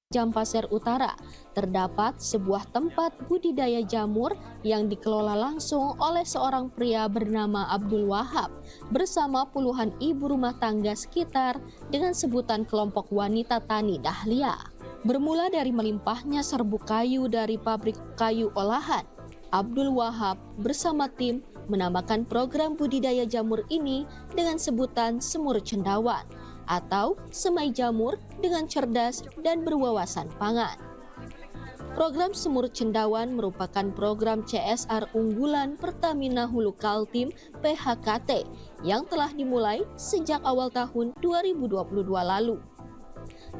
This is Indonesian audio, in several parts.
Penajam Pasir Utara, terdapat sebuah tempat budidaya jamur yang dikelola langsung oleh seorang pria bernama Abdul Wahab bersama puluhan ibu rumah tangga sekitar dengan sebutan kelompok wanita tani Dahlia. Bermula dari melimpahnya serbuk kayu dari pabrik kayu olahan, Abdul Wahab bersama tim menamakan program budidaya jamur ini dengan sebutan Semur Cendawan atau semai jamur dengan cerdas dan berwawasan pangan. Program Semur Cendawan merupakan program CSR unggulan Pertamina Hulu Kaltim PHKT yang telah dimulai sejak awal tahun 2022 lalu.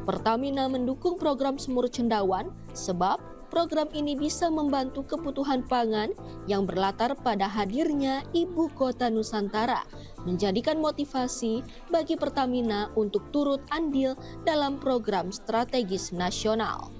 Pertamina mendukung program Semur Cendawan sebab program ini bisa membantu kebutuhan pangan yang berlatar pada hadirnya ibu kota Nusantara, menjadikan motivasi bagi Pertamina untuk turut andil dalam program strategis nasional.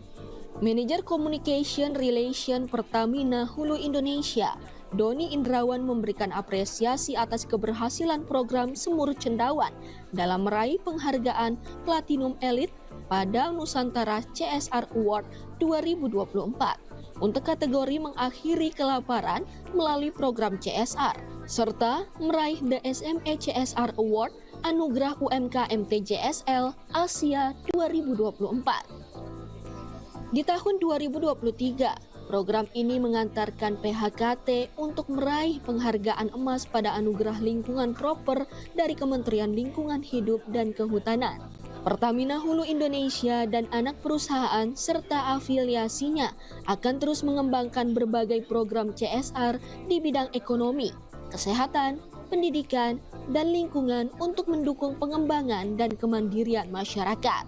Manajer Communication Relation Pertamina Hulu Indonesia, Doni Indrawan memberikan apresiasi atas keberhasilan program Semur Cendawan dalam meraih penghargaan Platinum Elite pada Nusantara CSR Award 2024 untuk kategori mengakhiri kelaparan melalui program CSR, serta meraih DSME CSR Award Anugerah UMKM TJSL Asia 2024. Di tahun 2023, program ini mengantarkan PHKT untuk meraih penghargaan emas pada Anugerah Lingkungan Proper dari Kementerian Lingkungan Hidup dan Kehutanan. Pertamina Hulu Indonesia dan anak perusahaan serta afiliasinya akan terus mengembangkan berbagai program CSR di bidang ekonomi, kesehatan, pendidikan, dan lingkungan untuk mendukung pengembangan dan kemandirian masyarakat.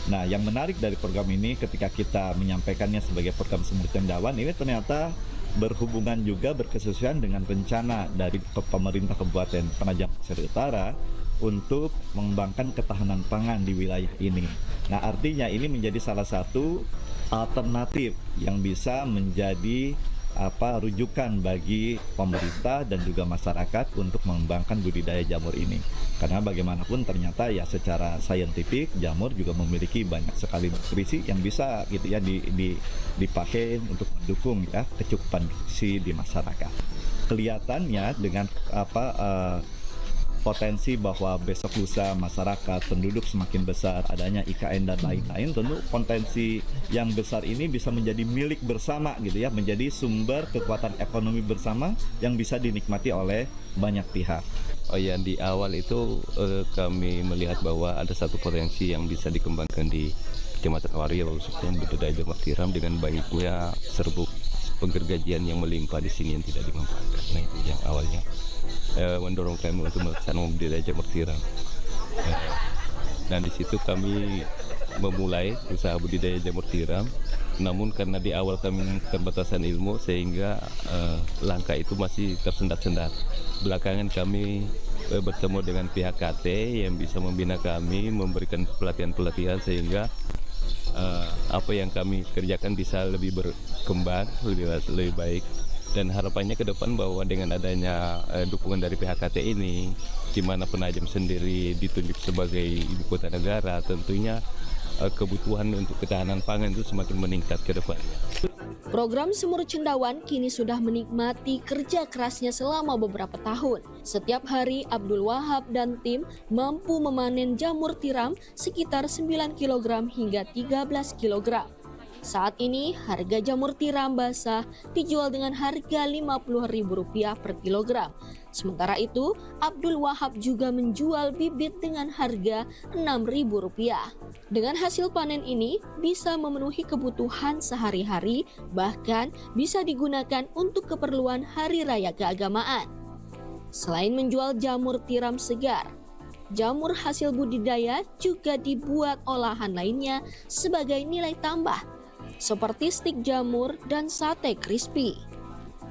Nah, yang menarik dari program ini ketika kita menyampaikannya sebagai program Semur Cendawan ini ternyata berhubungan juga berkesesuaian dengan rencana dari pemerintah Kabupaten Penajam Pasir Utara untuk mengembangkan ketahanan pangan di wilayah ini. Nah, artinya ini menjadi salah satu alternatif yang bisa menjadi rujukan bagi pemerintah dan juga masyarakat untuk mengembangkan budidaya jamur ini. Karena bagaimanapun ternyata ya secara saintifik jamur juga memiliki banyak sekali nutrisi yang bisa gitu ya dipakai untuk mendukung ya kecukupan gizi di masyarakat. Kelihatannya dengan potensi bahwa besok lusa masyarakat penduduk semakin besar, adanya IKN dan lain-lain, tentu potensi yang besar ini bisa menjadi milik bersama gitu ya, menjadi sumber kekuatan ekonomi bersama yang bisa dinikmati oleh banyak pihak. Oh ya, di awal itu kami melihat bahwa ada satu potensi yang bisa dikembangkan di Kecamatan Wario, khususnya budidaya jamur tiram dengan baiknya serbuk penggergajian yang melimpah di sini yang tidak dimanfaatkan. Nah, itu yang awalnya mendorong kami untuk melaksanakan budidaya jamur tiram. Dan di situ kami memulai usaha budidaya jamur tiram. Namun karena di awal kami keterbatasan ilmu sehingga langkah itu masih tersendat-sendat. Belakangan kami bertemu dengan pihak KT yang bisa membina kami, memberikan pelatihan-pelatihan sehingga apa yang kami kerjakan bisa lebih berkembang, lebih baik. Dan harapannya ke depan bahwa dengan adanya dukungan dari pihak KT ini, di mana Penajam sendiri ditunjuk sebagai ibu kota negara, tentunya kebutuhan untuk ketahanan pangan itu semakin meningkat ke depannya. Program Semur Cendawan kini sudah menikmati kerja kerasnya selama beberapa tahun. Setiap hari Abdul Wahab dan tim mampu memanen jamur tiram sekitar 9 kg hingga 13 kg. Saat ini harga jamur tiram basah dijual dengan harga Rp50.000 per kilogram. Sementara itu, Abdul Wahab juga menjual bibit dengan harga Rp6.000. Dengan hasil panen ini bisa memenuhi kebutuhan sehari-hari, bahkan bisa digunakan untuk keperluan hari raya keagamaan. Selain menjual jamur tiram segar, jamur hasil budidaya juga dibuat olahan lainnya sebagai nilai tambah, seperti stik jamur dan sate crispy.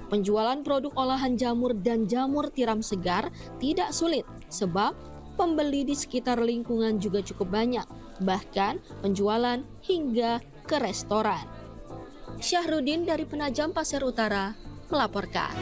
Penjualan produk olahan jamur dan jamur tiram segar tidak sulit sebab pembeli di sekitar lingkungan juga cukup banyak, bahkan penjualan hingga ke restoran. Syahrudin dari Penajam Pasir Utara melaporkan.